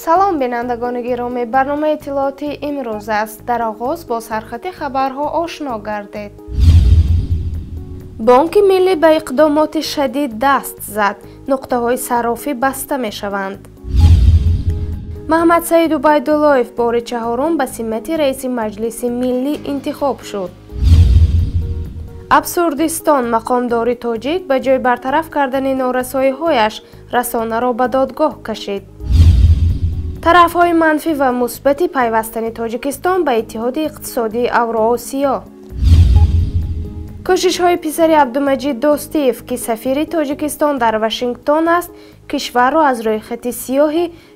سلام بینندگان گرامی، برنامه اطلاعاتی امروز است. در آغاز با سرخط خبرها آشنا گردید. بانک ملی به اقدامات شدید دست زد. نقطه های صرافی بسته می شوند. محمد سعید عبیداللهیف بار چهارم به سمت رئیس مجلس ملی انتخاب شد. ابسوردستان مقامدار تاجیک به جای برطرف کردن نارسایی‌هایش رسانه را به دادگاه کشید. طرف‌های منفی و مثبت پیوستن تاجیکستان به اتحاد اقتصادی اوراسیا. کوشش‌های پسر عبدالمجید دوستیف که سفیر تاجیکستان در واشنگتن است، کشور را از روی خط سیاه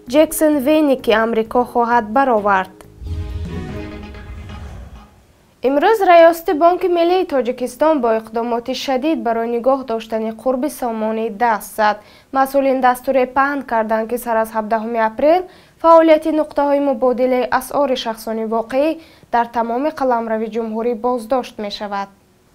جکسون وینی که آمریکا خواهد برآورد. امروز ریاست بانک ملی تاجیکستان با اقدامات شدید برای نگاه داشتن قرب سامانه دست زد. مسئولین دستور پهن کردند که سر از 17 اپریل فعالیت نقطه‌های مبادله اسعار شخصانی واقعی در تمام قلمرو جمهوری بازداشت می شود.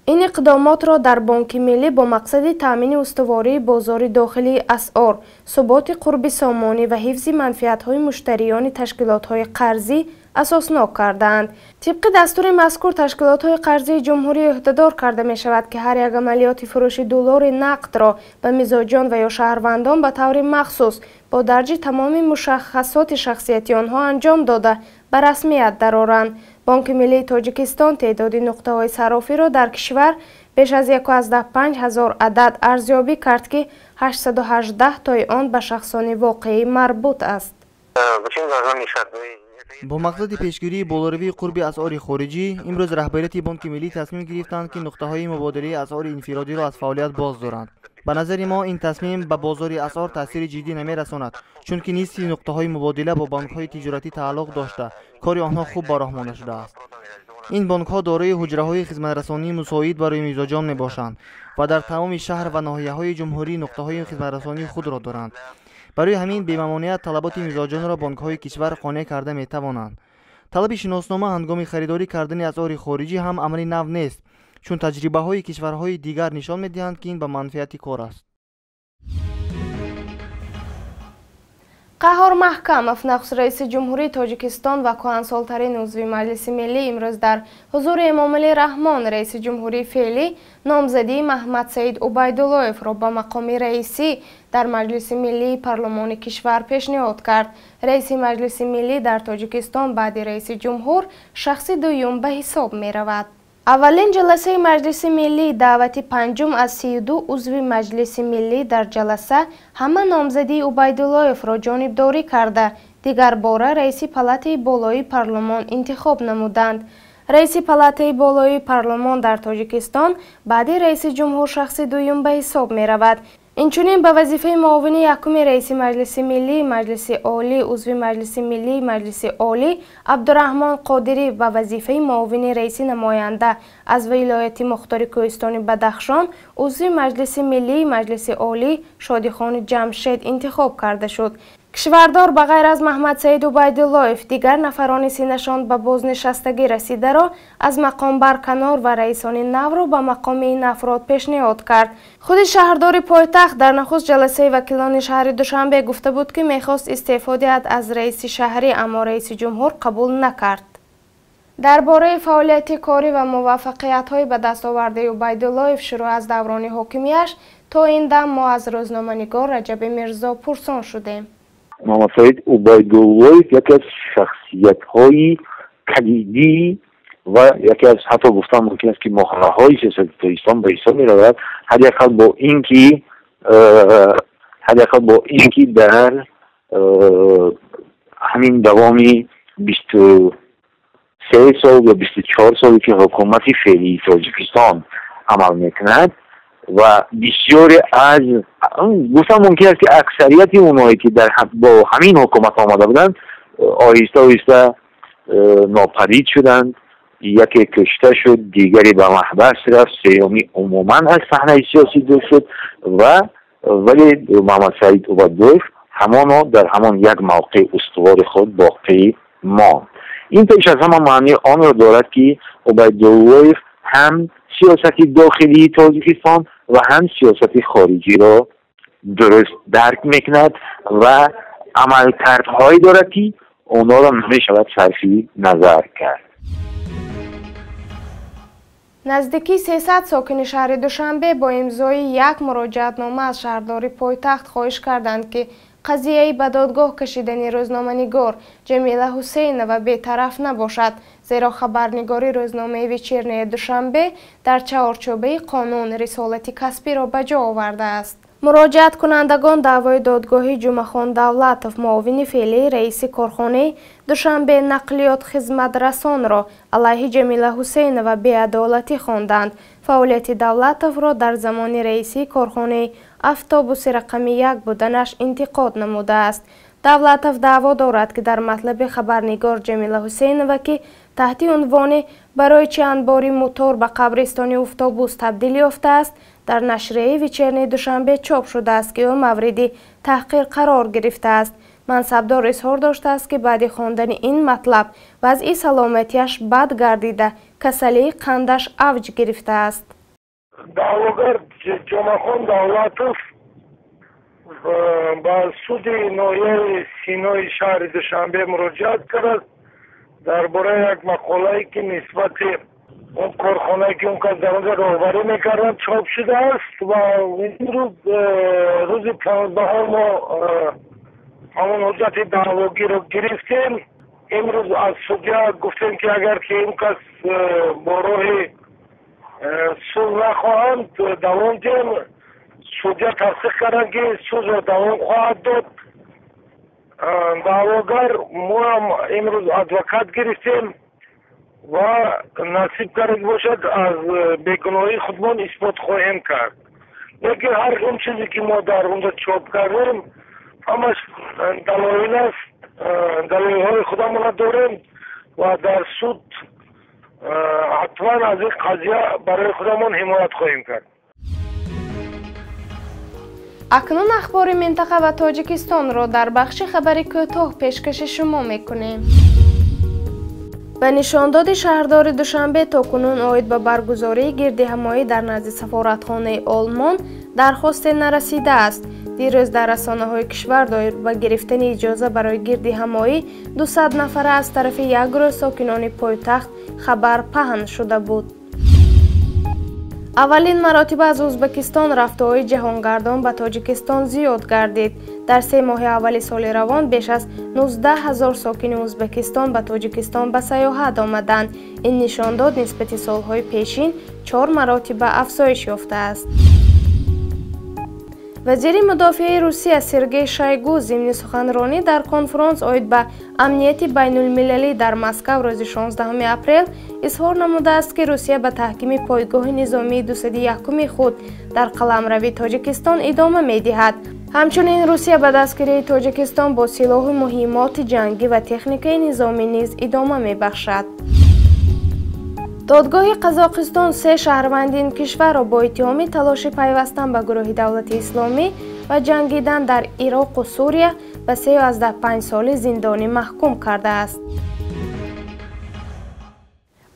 این اقدامات را در بانک ملی با مقصد تامین استواری بازار داخلی اسعار، ثبات قرب سامانه و حفظ منفعت‌های مشتریان تشکیلات‌های قرضی اساسناک کردند. طبق دستور مذکور تشکیلات‌های قرضی جمهوری عهده‌دار کرده می شود که هر یک عملیات فروش دلار نقد را به مزاجان و یا شهروندان به طور مخصوص با درج تمام مشخصات شخصیتی آنها انجام داده به رسمیت درآورند. بانک ملی تاجیکستان تعداد نقطه‌های صرافی را در کشور بیش از 1,500,000 عدد ارزیابی کرد که 818 تای آن به شخصان واقعی مربوط است. با مقصد پیشگیری بالاروی قرب اسعار خارجی، امروز رهبریت بانک ملی تصمیم گرفتند که نقطه‌های مبادله اسعار انفرادی را از فعالیت باز دارند. به نظر ما این تصمیم به بازار اسعار تاثیر جدی نمی‌رساند، چون که نیستی نقطه‌های مبادله با بانک‌های تجارتی تعلق داشته، کار آنها خوب به راه مانده شده است. این بانک‌ها دارای حجره‌های خدمت‌رسانی مساعد برای مزاجان میباشند و در تمام شهر و ناحیه‌های جمهوری نقطه‌های خدمت‌رسانی خود را دارند. برای همین بی‌ممانعت طلبات مزاجان را بانک‌های کشور قانع کرده می‌توانند. طلب شناسنامه هنگام خریداری کردن اسعار خارجی هم امری نو نیست، چون تجربه‌های کشورهای دیگر نشان می‌دهند که این به منفعت کار است. قهار محکم افنخس رئیس جمهوری تاجیکستان و کهنسال‌ترین عضو مجلس ملی امروز در حضور امام علی رحمان رئیس جمهوری فعلی نامزدی محمد سعید عبیداللهیف را به مقام رئیسی در مجلس ملی پارلمان کشور پیشنهاد کرد. رئیس مجلس ملی در تاجیکستان بعد رئیس جمهور شخص دوم به حساب می رود. اولین جلسه مجلس ملی دعوت پنجم از 32 عضو مجلس ملی در جلسه همه نامزدی عبیداللهیف را جانبداری کرده دیگر باره رئیس پالاتای بالای پارلمان انتخاب نمودند. رئیس پالاتای بالای پارلمان در تاجیکستان بعد رئیس جمهور شخص دوم به حساب می رود. اینچنین به وظیفه معاون یکم رئیس مجلس ملی، مجلس عالی، عضو مجلس ملی، مجلس عالی عبدالرحمن قادری و وظیفه معاون رئیس نماینده از ولایت مختار کوهستان بدخشان، عضو مجلس ملی، مجلس عالی شادیخان جمشید انتخاب کرده شد. کشوردار به غیر از محمد سعید عبیداللهیف دیگر نفران سینشان به بازنشستگی رسیده را از مقام برکنار و رئیسان نو را به مقام این افراد پیشنهاد کرد. خود شهردار پایتخت در نخست جلسه وکیلان شهر دوشنبه گفته بود که میخواست استعفا دهد از رئیس شهری، اما رئیس جمهور قبول نکرد. درباره فعالیت کاری و موفقیت‌های به دست آورده عبیداللهیف شروع از دوران حکومتی‌اش تا این دم ما از روزنامه‌نگار رجب میرزا پرسان شدیم. محمد سعید عبیداللهیف یکی از شخصیت‌های کلیدی و یکی از حتی گفتم ممکن است که محورهای سیاست تاجیکستان به حساب می‌رود. حداقل با اینکه در همین دوامی 23 سال یا 24 سالی که حکومت فعلی تاجیکستان عمل می‌کند و بسیاری از گفتم ممکن است که اکثریت اونایی که با همین حکومت آمده بودند آهسته آهسته ناپدید شدند. یکی کشته شد، دیگری به محبس رفت، سومی عموما از صحنه سیاسی دور شد ولی محمد سعید عبیداللهیف همانا در همان یک موقع استوار خود باقی ماند. این پیش از همه معنی آن را دارد که عبیداللهیف هم سیاست داخلی تاجیکستان و هم سیاست خارجی را درست درک میکند و عملکردهایی دارد که اونا را نمیشود صرفی نظر کرد. نزدیکی 300 ساکن شهر دوشنبه با امضای یک مراجعتنامه از شهرداری پایتخت خواهش کردند که قضیه به دادگاه کشیدن روزنامه‌نگار جمیله حسینова بی‌طرف نباشد، زیرا خبرنگاری روزنامه ویچرنی دوشنبه در چهارچوبه قانون رسالت کسبی را به جا آورده است. مراجعت کنندگان دعوای دادگاهی جمعهخان دولتов معاون فعلی رئیس کارخانه دوشنبه نقلیات خدمت رسان را علیه جمیله حسینова بی‌عدالتی خواندند. فعالیت دولتов را در زمان رئیسی کارخانه افت رقمی 1 بودنش انتقاد نموده است. دولتов دعوا دارد که در مطلب خبرنگار جمیله حسینова که تحت عنوان برای چند باری موتور به قبرستان اتوبوس تبدیل یافته است در نشریه ویچرنی دوشنبه چاپ شده است که او مورد تحقیر قرار گرفته است. منصبدار اظهار داشته است که بعد خواندن این مطلب وضع سلامتیش بد گردیده، کسلی قندش اوج گرفته است. دعواگر جمعهخان دولتов با سود ناحیه سینای شهر دوشنبه مراجعت کرد درباره یک مقاله‌ای که نسبت اون کارخانه‌ای که اون کس در اونجا راهبری میکردن چاپ شده است و روز 15 ما همون حجت دعواگی رو گرفتیم. امروز از سودیا گفتیم که اگر که این کس با راه صلح نخواهند دوام دیم، سودیا تصدیق کردن که صلح را دوام خواهد داد. دعواگر ما هم امروز ادوکات گرفتیم و نصیب کرده باشد از بیگناهی خودمان اثبات خواهیم کرد. لیکن هر اون چیزی که ما در اونجا چاپ کردیم همش دلایل است، دلایل های خودمان داریم و در سود حتما از این قضیه برای خودمان حمایت خواهیم کرد. اکنون اخبار منطقه و تاجیکستان را در بخش خبری کوتاه پیشکش شما میکنیم. به نشانداد شهردار دوشنبه تاکنون عاید به برگزاری گردهمایی در نزد سفارتخانه آلمان درخواست نرسیده است. دیروز در رسانه‌های کشور دایر به گرفتن اجازه برای گردهمایی 200 نفره از طرف یک گروه ساکنان پایتخت خبر پهن شده بود. اولین مراتب از ازبکستان رفته‌های جهانگردان به تاجیکستان زیاد گردید. در 3 ماه اول سال روان بیش از 19,000 ساکن ازبکستان به تاجیکستان به سیاحت آمدند. این نشانداد نسبت سالهای پیشین 4 مراتب افزایش یافته است. وزیر مدافع روسیه سرگئی شایگو ضمن سخنرانی در کنفرانس عاید به امنیت بین المللی در مسکو روز 16 اپریل اظهار نموده است که روسیه به تحکیم پایگاه نظامی 201 خود در قلمرو تاجیکستان ادامه می‌دهد. همچنین روسیه به دستگیری تاجیکستان با سلاح مهمات جنگی و تکنیک نظامی نیز ادامه می‌بخشد. دادگاه قزاقستان 3 شهروند این کشور را با اتهام تلاش پیوستن به گروه دولت اسلامی و جنگیدن در عراق و سوریه به 13 سال زندانی محکوم کرده است.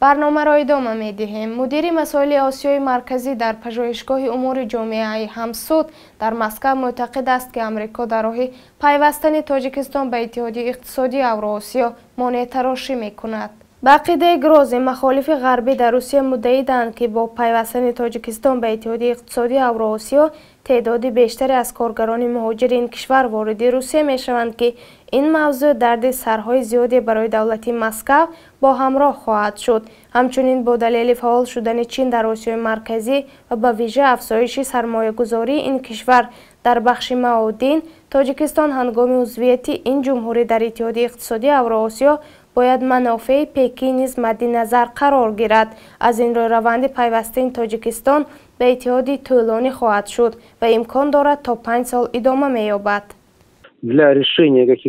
برنامه را ادامه می‌دهیم. مدیر مسائل آسیای مرکزی در پژوهشگاه امور جامعه همسود در مسکو معتقد است که آمریکا در راه پیوستن تاجیکستان به اتحادیه اقتصادی اوراسیا مانع تراشی می‌کند. به عقیده گروز مخالف غربی در روسیه مدعی‌اند که با پیوستن تاجیکستان به اتحادیه اقتصادی اوراسیا تعداد بیشتری از کارگران مهاجر این کشور وارد روسیه می‌شوند که این موضوع درد سرهای زیادی برای دولت مسکو با همراه خواهد شد. همچنین با دلیل فعال شدن چین در آسیای مرکزی و به ویژه افزایش سرمایه‌گذاری این کشور در بخش معادن، تاجیکستان هنگام عضویت این جمهوری در اتحادیه اقتصادی اوراسیا باید منافع پکین نیز مد نظر قرار گیرد. از این رو روند پیوستن تاجیکستان به اتحادی طولانی خواهد شد و امکان دارد تا 5 سال ادامه می‌یابد.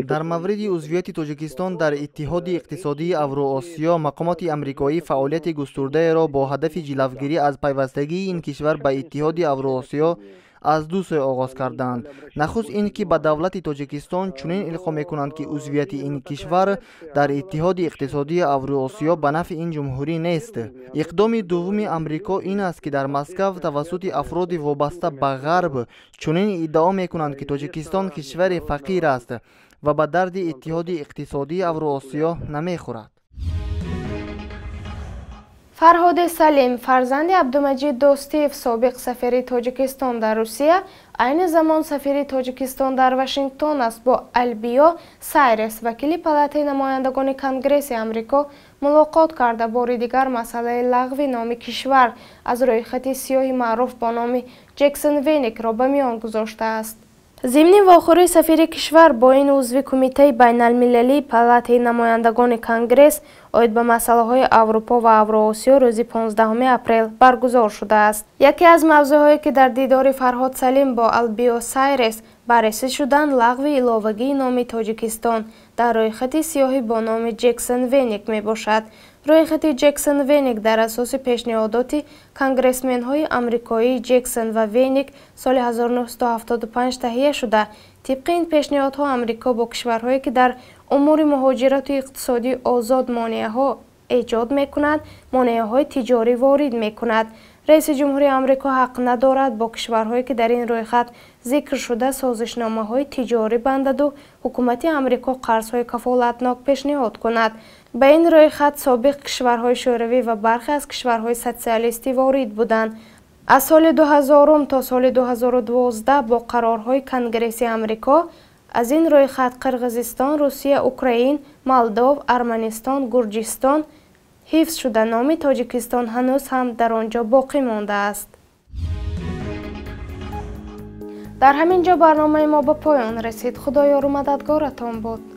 در مورد عضویت تاجیکستان در اتحاد اقتصادی اوراسیا، مقامات آمریکایی فعالیت گسترده را با هدف جلوگیری از پیوستگی این کشور به اتحاد اوراسیا از 2 سوی آغاز کردند. نخست این که به دولت تاجیکستان چنین القا می‌کنند که عضویت این کشور در اتحاد اقتصادی اوراسیا به نفع این جمهوری نیست. اقدام دوم آمریکا این است که در مسکو توسط افراد وابسته به غرب چنین ادعا می‌کنند که تاجیکستان کشور فقیر است و به درد اتحاد اقتصادی اوراسیا نمیخورد. فرهاد سلیم فرزند عبدالمجید دوستیف سابق سفیر تاجیکستان در روسیه عین زمان سفیر تاجیکستان در واشنگتن است با البیا سایرس وکیل پالاتای نمایندگان کنگرس آمریکا ملاقات کرده بار دیگر مسئله لغو نام کشور از روی خط سیاه معروف با نام جکسون وینیک را به میان گذاشته است. ضمن واخوری سفیر کشور با این عضو کمیته بین المللی پالاتای نمایندگان کنگرس اوید به مسئله های اروپا و اوراسیا روز 15 اپریل برگزار شده است. یکی از موضوعهایی که در دیدار فرهاد سلیم با البیا سایرس بررسی شدن لغو علاوگی نام تاجیکستان در روی خط سیاه با نام جکسون وینیک می باشد. روی خط جکسون وینیک در اساس پیشنهادات کانگرسمن های آمریکایی جکسون و وینیک سال 1975 تهیه شده. طبق این پیشنهادها آمریکا با کشورهایی که در امور مهاجرت و اقتصادی آزاد مانعه ها ایجاد می کند مانعه های تجاری وارد می کند. رئیس جمهوری آمریکا حق ندارد با کشورهایی که در این روی خط ذکر شده سازشنامه های تجاری بندد و حکومت آمریکا قرض های کفالتناک پیشنهاد کند. به این روی خط سابق کشورهای شوروی و برخی از کشورهای سوسیالیستی وارد بودند. از سال 2000 تا سال 2012 با قرارهای کنگرسی آمریکا از این روی خط قرقیزستان، روسیه، اوکراین، مالدو، ارمنستان، گرجستان حفظ شده. نام تاجیکستان هنوز هم در آنجا باقی مانده است. در همین جا برنامه ما به پایان رسید. خدایا رو مددگارتان بود.